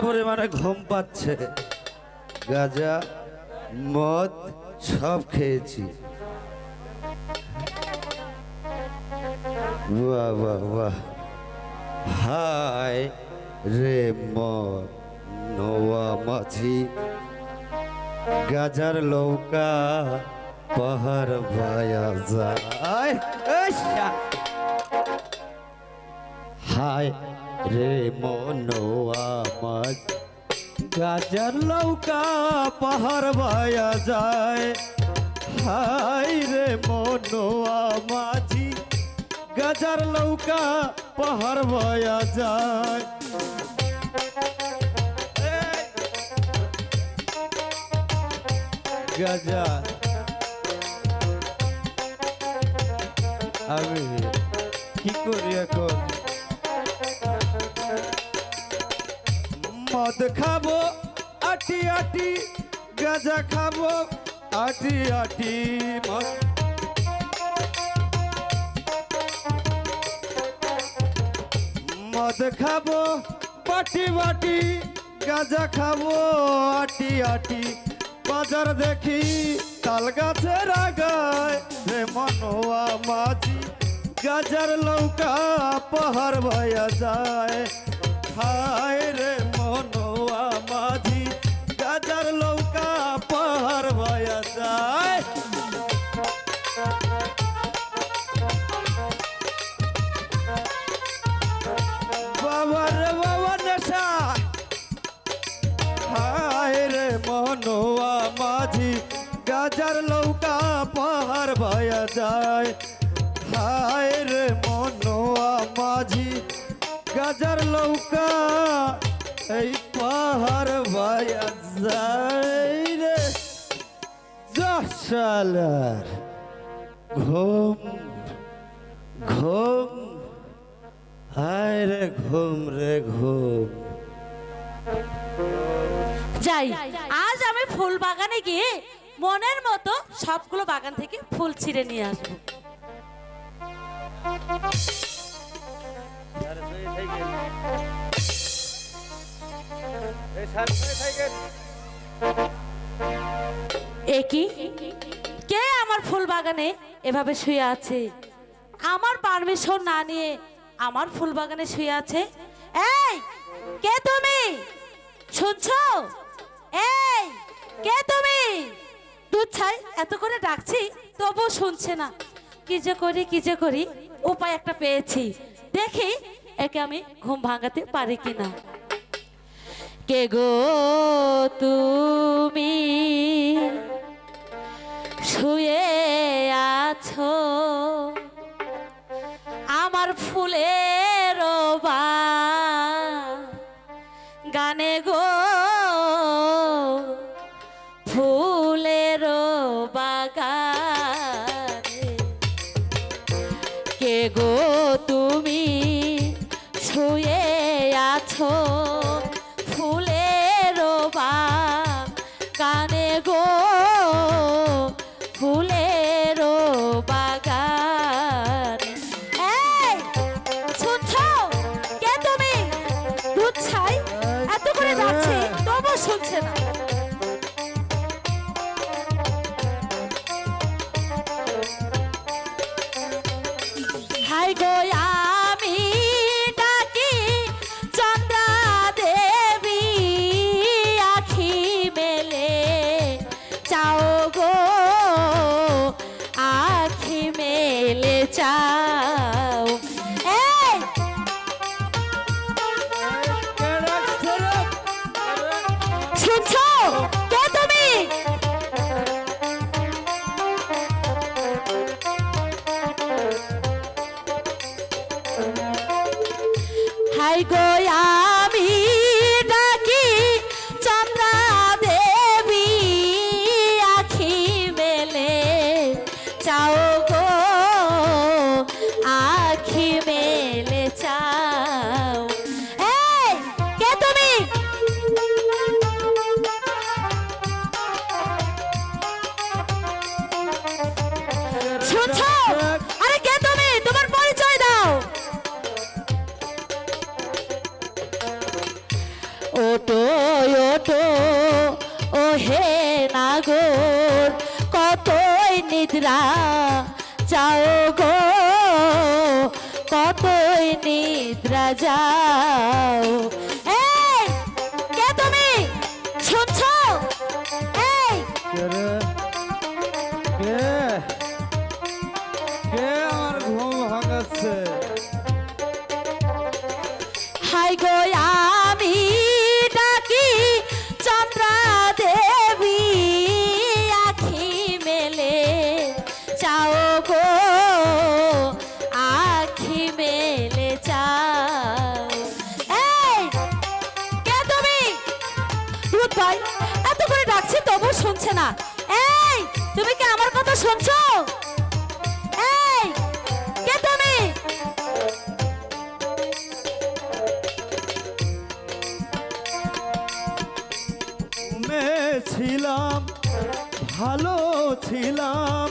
পরিমাণে ঘুম পাচ্ছে। গাঁজা মদ সব খেয়েছি। বাহ বাহ বাহ, হায় রে মদ নোয়া মাছি, গাজার লৌকা পাহাড় ভায়া যায়। হায় রে মনোয়া মাছ, গাজার লৌকা পাহাড় ভায়া যায়। হায় রে মনোয়া মাঝি, গাজার লৌকা পাহাড় ভায়া যায়। গাজা আমি কি করি এখন? মদ খাবো আটি আটি, গাজা খাবো আটি আটি। মদ খাবো বাটি বাটি, গাজা খাবো আটি আটি। বাজার দেখি তাল গাছের আগায় রে মনোয়া মাঝি, গাজার লৌকা পাহাড় ভায়া যায়। হায় রে মনোয়া মাঝি, গাজার লৌকা পাহাড় ভায়া যায়। বাবা রে বাবা নেশা, হায় রে মনোয়া মাঝি, গাজার লৌকা পাহাড় ভায়া যায়। হায় রে মনোয়া মাঝি, গাজার লৌকা এই পাহাড় ভায়া যায় রে। শালার ঘুম ঘুম, হায় রে ঘুম রে ঘুম। যাই, আজ আমি ফুল বাগানে গিয়ে মনের মতো সবগুলো বাগান থেকে ফুল ছিঁড়ে নিয়ে আসবো। একই কে আমার ফুল বাগানে এভাবে শুয়ে আছে? আমার পারমিশন না নিয়ে আমার ফুল বাগানে শুয়ে আছে। এই কে তুমি? শুনছো? এই কে তুমি? দুধ ছাই এত করে ডাকছি তবু শুনছে না। কি যে করি উপায় একটা পেয়েছি, দেখি একে আমি ঘুম ভাঙাতে পারি কিনা। কে গো তুমি শুয়ে আছো আমার ফুলের গানে গো, ফুলের বাগানে। কে গো তুমি শুয়ে আছো ফুলের বাগানে গো, ফুলের বাগানে। এই শুনছো? কে তুমি? দুধ ছাই এত করে ডাকছে তবু শুনছে না। হাই গো আমি ডাকি চন্দ্রা দেবী, আখি মেলে চাও গো, আখি মেলে চাও। এই শুনছো? কে তুমি? হাই গো আমি ডাকি চন্দ্রা দেবী, আখি মেলে চাও গো, আখি মেলে চাও। এই কে তুমি? কত ও হে নাগর কতই নিদ্রা যাও গো কতই নিদ্রা যাও। এই কে তুমি শুনছো? এই কে রে? কে কে আমার ঘুম ভাঙাচ্ছে? হাই গো আমি ডাকি চন্দ্রা দেবী আখি মেলে চাও গো আখি মেলে চাও। এই কে তুমি? রুদ ভাই এত করে ডাকছি তবু শুনছে না। এই তুমি কি আমার কথা শুনছো? এই কে তুমি? ছিলাম ভালো ছিলাম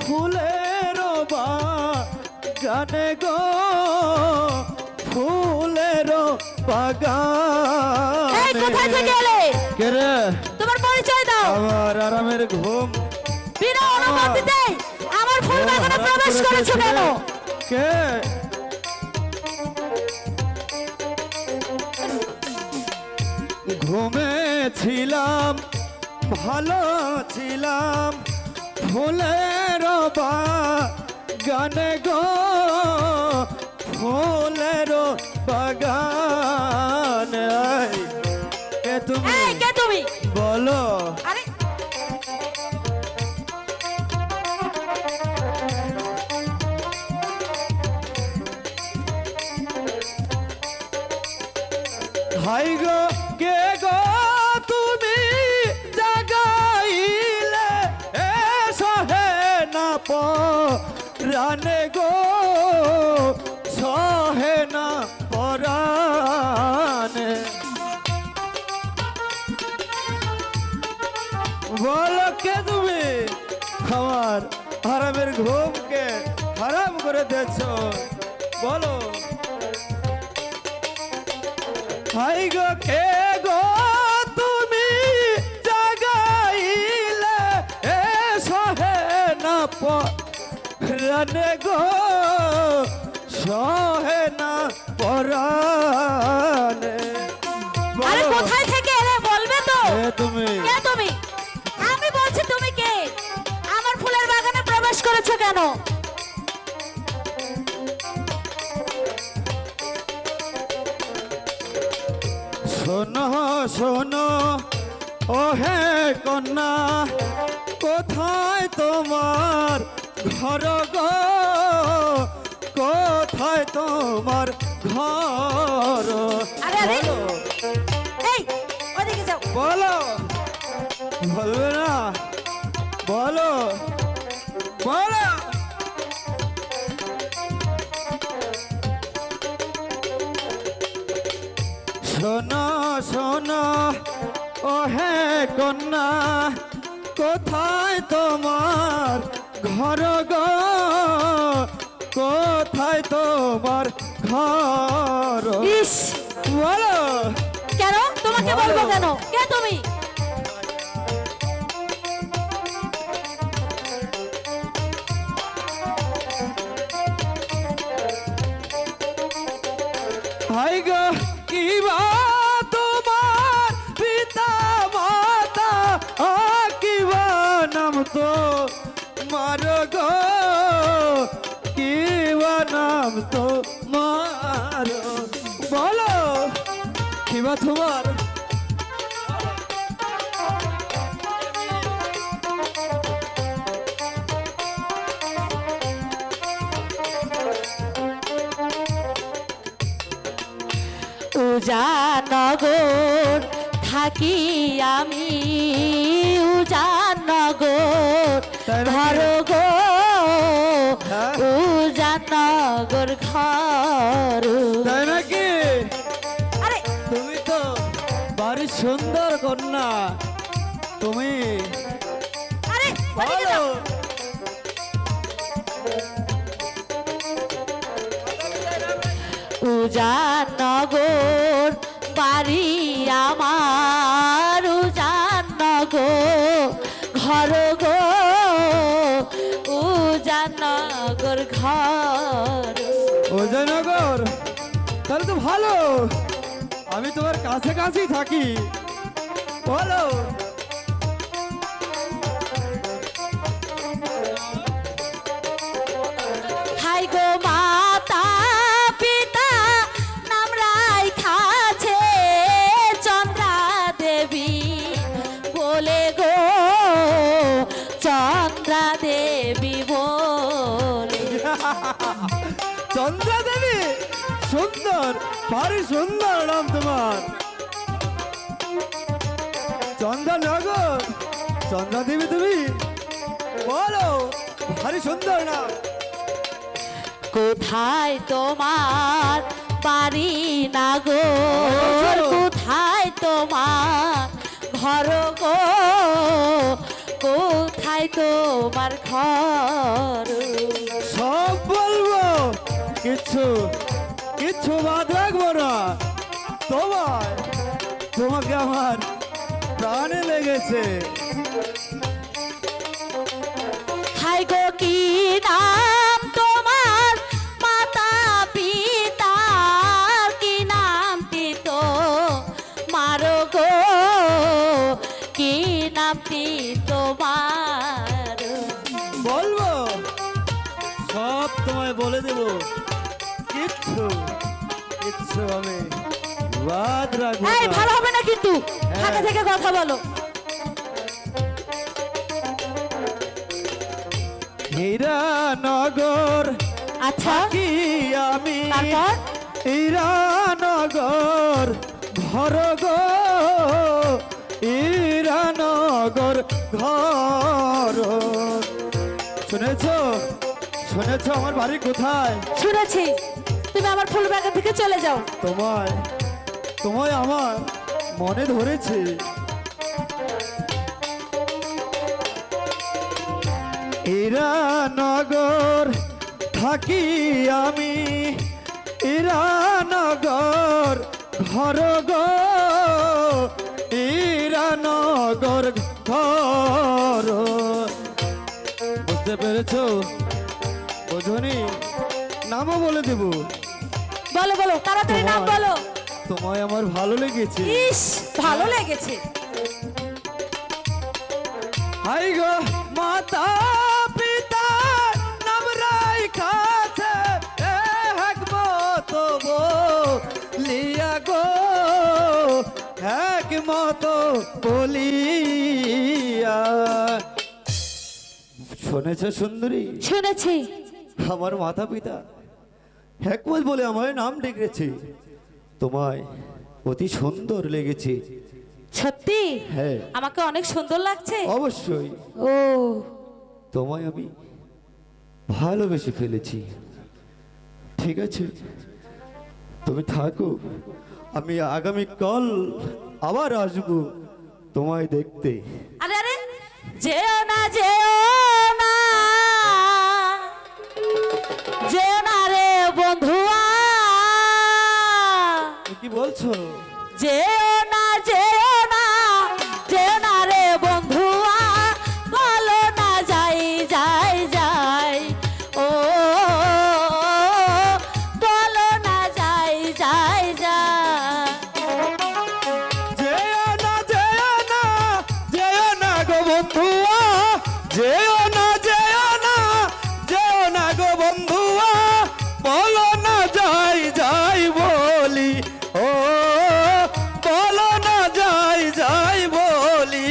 ফুলের বাগানে গো ফুলের এই বাগানে। কোথায় থেকে এলে? কে রে? তোমার পরিচয় দাও। আমার আরামের ঘুম বিনা অনুমতিতে আমার ফুল বাগানে প্রবেশ করেছো কেন? কে? ঘুমেছিলাম ভালো ছিলাম ফুলের বাগানে গো ফুলের বাগানে। কে তুমি? এই কে তুমি? বলো। আরে হাই গো কে গো তুমি জাগাইলে এ সহে না পরানে গো সহে না পরানে। বলো কে তুমি? আমার হারামের ঘুমকে হারাম করে দিয়েছ, বলো। হাই গো কে গো তুমি জাগাইলে এ সহে না পরানে গো সহে না পরানে। আরে বলো কোথায় থেকে এলে বলবে তো? কে তুমি? কে তুমি? আমি বলছি তুমি কে? আমার ফুলের বাগানে প্রবেশ করেছো কেন? শোনো শোনো ও হে কন্যা কোথায় তোমার ঘর গো কোথায় তোমার ঘর? আরে, আরে। বলো এই ওদিকে যাও। বলো বলবে না? বলো বলো। শোনো শোনো ও হে কন্যা কোথায় তোমার ঘর গো কোথায় তোমার ঘর? ইস বলো কেন? তোমাকে বলবো কেন? কে তুমি? হাই গো কিবা তোমার পিতা মাতা কিবা নাম তো মার গো কিবা নাম তো মার? বলো কিবা তোমার? উজানগর থাকি আমি উজানগর তাই নাকি? ঘর গো হ্যাঁ? উজানগর ঘর। তাই নাকি? আরে তুমি তো বাড়ি সুন্দর কন্যা তুমি। আরে ওদিকে বলো যাও। উজানগর বাড়ি আমার বলো, আমি তোমার কাছে কাছেই থাকি, বলো। হাই গো মাতা পিতা নাম রাইখাছে চন্দ্রা দেবী বলে গো, চন্দ্রা দেবী বলে। চন্দ্রা দেবী, সুন্দর, ভারী সুন্দর নাম তোমার। চন্দ্রনগর, চন্দ্রা দেবী তুমি, বলো, ভারী সুন্দর নাম। কোথায় তোমার বাড়ি নাগর, কোথায় তোমার ঘর গো, কোথায় তোমার ঘর? সব বলবো, কিচ্ছু কিচ্ছু বাদ রাখবো না। তোমাকে আমার প্রাণে লেগেছে। হাই গো কি নাম তোমার মাতা পিতার, কি নামটি তো মারো গো, কি নামটি তোমার? বলবো, সব তোমায় বলে দেব, কিচ্ছু কিচ্ছু আমি বাদ রাখবো এই না। ভালো হবে না কিন্তু, হ্যাঁ। ফাঁকে থেকে কথা বলো। হীরানগর আচ্ছা, কি আমি, তারপর? হীরানগর ঘর গো, হীরানগর ঘর। শুনেছো, শুনেছো আমার বাড়ি কোথায়? শুনেছি তুমি আমার ফুল বাগান থেকে চলে যাও। তোমায় তোমায় আমার মনে ধরেছে। হীরানগর থাকি আমি, হীরানগর ঘর গো, হীরানগর ঘর। বুঝতে পেরেছো? বোঝনি? নামও বলে দেব। বলো বলো, তাড়াতাড়ি নাম তোমায়- বলো। তোমায় আমার ভালো লেগেছে। ইস, ভালো লেগেছে। হাই গো মাতা পিতা নাম রাইখাছে একমত বলিয়া গো, একমত বলিয়া। শুনেছ সুন্দরী? শুনেছি। আমার মাতা পিতা একমত বলে আমার নাম ডেকেছে। তোমায় অতি সুন্দর লেগেছে। সত্যি? হ্যাঁ, আমাকে অনেক সুন্দর লাগছে। অবশ্যই। ও, তোমায় আমি ভালোবেসে ফেলেছি। ঠিক আছে, তুমি থাকো, আমি আগামীকাল আবার আসবো তোমায় দেখতে। আরে আরে, যেও না যেও না, যেও না রে বন্ধুয়া, কি বলছো? যেও না যেও না, যেও না রে বন্ধুয়া, বলো না যাই যাই যাই, ও বলো না যাই যাই যাই। যেও না যেও না, যেও না গো বন্ধুয়া, যেও না যেও না, যেও না গো বন্ধুয়া, বলো না যাই যাই বলি, ও বলো না যাই যাই বলি।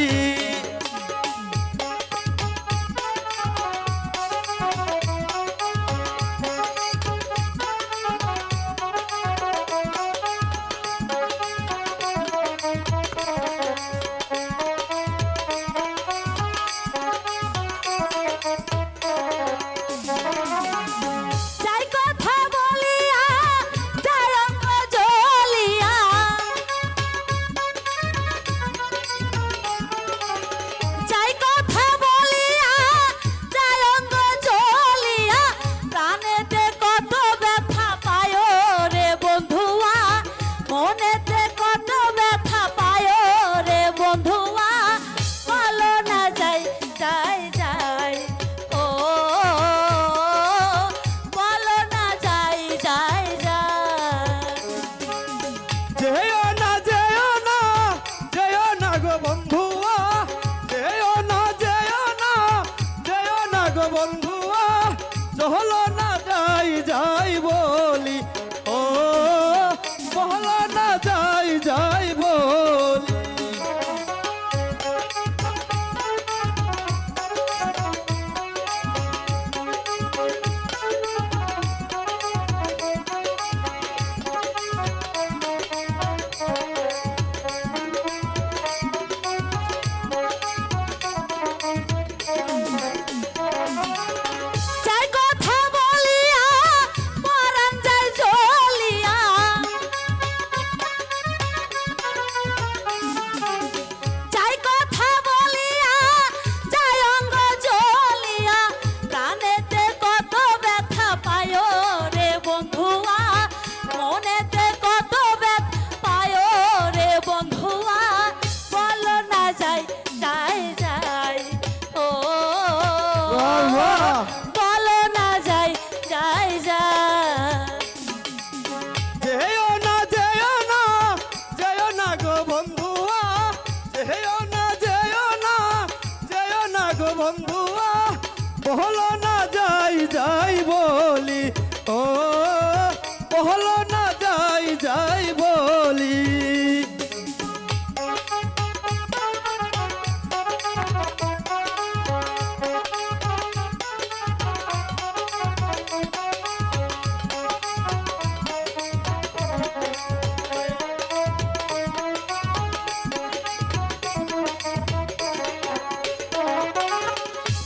বহলো না যাই যাই বলি ও বহলো না যাই যাই বলি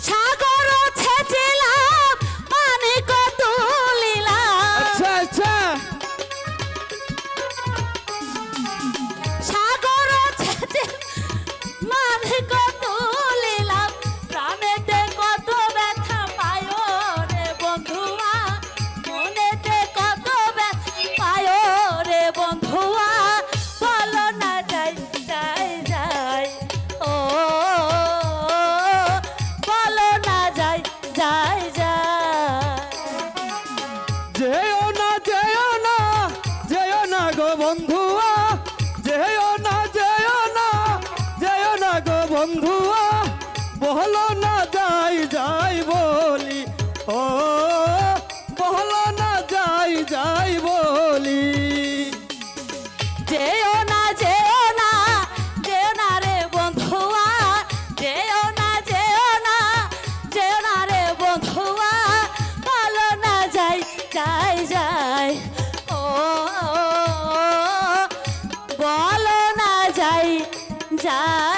সাগর ছেঁচিলাম মানিক তুলিলাম আচ্ছা আচ্ছা সাগর ছেঁচে মানিক তুলিলাম প্রাণেতে কত ব্যথা পায় রে বন্ধুয়া মনেতে কত ব্যথা পায় রে বন্ধুয়া বলো না যাই যাই যাই ও বলো না যাই যাই যাই যেও না যেও না যেও না গো বন্ধুয়া যেও না যেও না যেও না গো বন্ধুয়া বহলো না যাই যাই বলি ও বহলো না যাই যাই বলি যেও না যেও না যেও না রে বন্ধুয়া যেও না যেও না যেও না রে বন্ধুয়া বলো না যাই যাই যাই ও বলো না যাই যাই